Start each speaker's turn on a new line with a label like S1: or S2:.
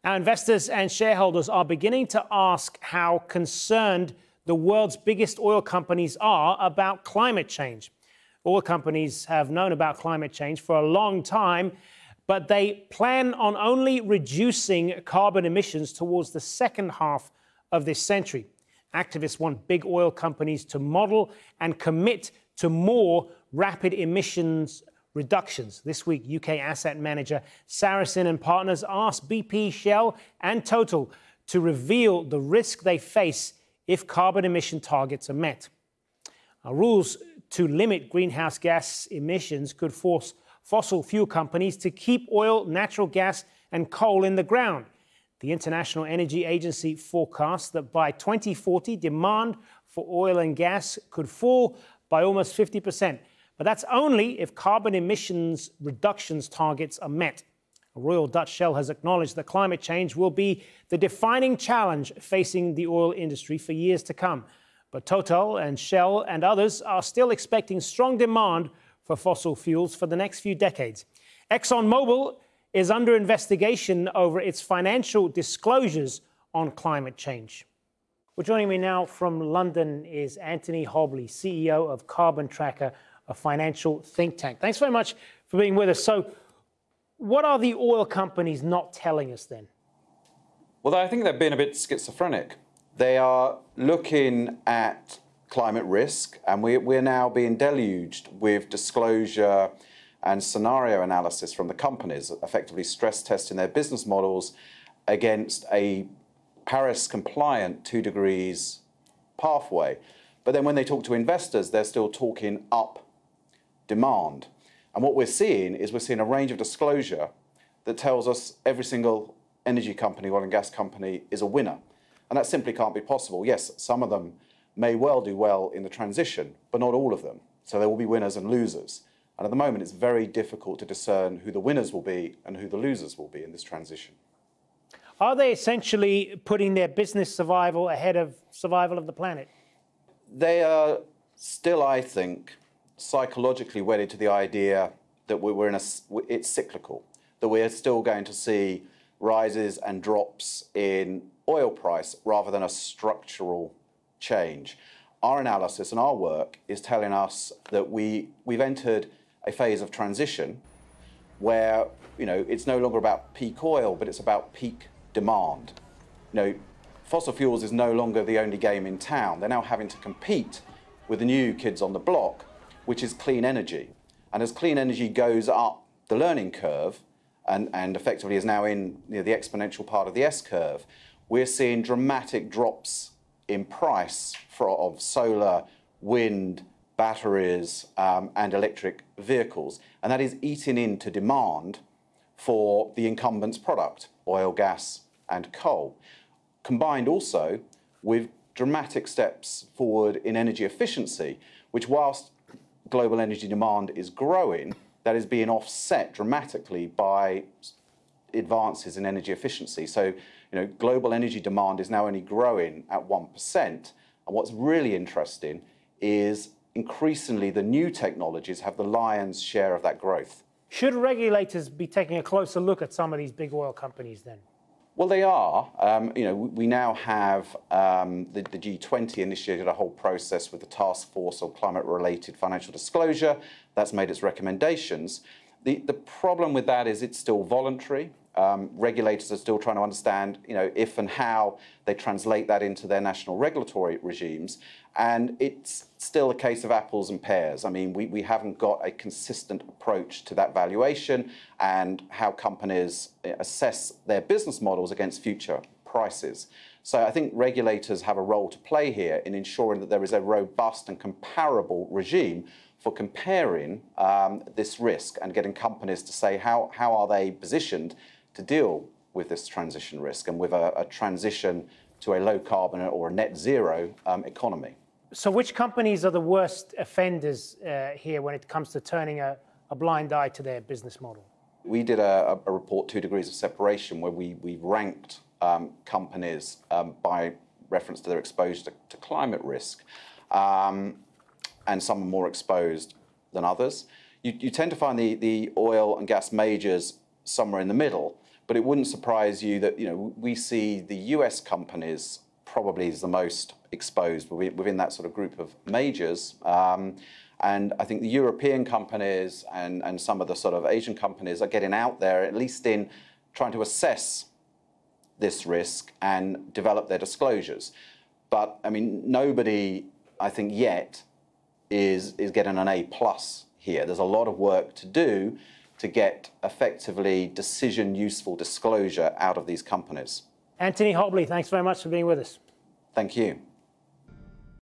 S1: Our investors and shareholders are beginning to ask how concerned the world's biggest oil companies are about climate change. Oil companies have known about climate change for a long time, but they plan on only reducing carbon emissions towards the second half of this century. Activists want big oil companies to model and commit to more rapid emissions reductions. This week, UK asset manager Saracen and Partners asked BP, Shell and Total to reveal the risk they face if carbon emission targets are met. Rules to limit greenhouse gas emissions could force fossil fuel companies to keep oil, natural gas and coal in the ground. The International Energy Agency forecasts that by 2040, demand for oil and gas could fall by almost 50%. But that's only if carbon emissions reductions targets are met. Royal Dutch Shell has acknowledged that climate change will be the defining challenge facing the oil industry for years to come. But Total and Shell and others are still expecting strong demand for fossil fuels for the next few decades. Exxon Mobil is under investigation over its financial disclosures on climate change. Well, joining me now from London is Anthony Hobley, CEO of Carbon Tracker, a financial think tank. Thanks very much for being with us. So what are the oil companies not telling us then?
S2: Well, I think they're being a bit schizophrenic. They are looking at climate risk, and we're now being deluged with disclosure and scenario analysis from the companies, effectively stress testing their business models against a Paris-compliant 2 degrees pathway. But then when they talk to investors, they're still talking up demand. And what we're seeing a range of disclosure that tells us every single energy company, oil and gas company, is a winner. And that simply can't be possible. Yes, some of them may well do well in the transition, but not all of them. So there will be winners and losers. And at the moment, it's very difficult to discern who the winners will be and who the losers will be in this transition.
S1: Are they essentially putting their business survival ahead of survival of the planet?
S2: They are still, I think, psychologically wedded to the idea that it's cyclical, that we're still going to see rises and drops in oil price rather than a structural change. Our analysis and our work is telling us that we've entered a phase of transition where, it's no longer about peak oil, but it's about peak demand. Fossil fuels is no longer the only game in town. They're now having to compete with the new kids on the block, which is clean energy. And as clean energy goes up the learning curve and effectively is now in the exponential part of the S-curve, we're seeing dramatic drops in price of solar, wind, batteries and electric vehicles. And that is eating into demand for the incumbents' product, oil, gas and coal. Combined also with dramatic steps forward in energy efficiency, which whilst global energy demand is growing, that is being offset dramatically by advances in energy efficiency. So, global energy demand is now only growing at 1%. And what's really interesting is increasingly the new technologies have the lion's share of that growth.
S1: Should regulators be taking a closer look at some of these big oil companies then?
S2: Well, they are. We now have the G20 initiated a whole process with the Task Force on Climate-Related Financial Disclosure. That's made its recommendations. The problem with that is it's still voluntary. Regulators are still trying to understand, if and how they translate that into their national regulatory regimes. And it's still a case of apples and pears. I mean, we haven't got a consistent approach to that valuation and how companies assess their business models against future prices. So I think regulators have a role to play here in ensuring that there is a robust and comparable regime for comparing this risk and getting companies to say how are they positioned to deal with this transition risk and with a transition to a low carbon or a net zero economy.
S1: So which companies are the worst offenders here when it comes to turning a blind eye to their business model?
S2: We did a report, 2 Degrees of Separation, where we ranked companies by reference to their exposure to climate risk. And some are more exposed than others. You tend to find the oil and gas majors somewhere in the middle, But it wouldn't surprise you that, we see the US companies probably is the most exposed within that sort of group of majors. And I think the European companies and some of the sort of Asian companies are getting out there, at least in trying to assess this risk and develop their disclosures. But I mean, nobody, I think, yet is getting an A+ here. There's a lot of work to do to get effectively useful disclosure out of these companies.
S1: Anthony Hobley, thanks very much for being with us.
S2: Thank you.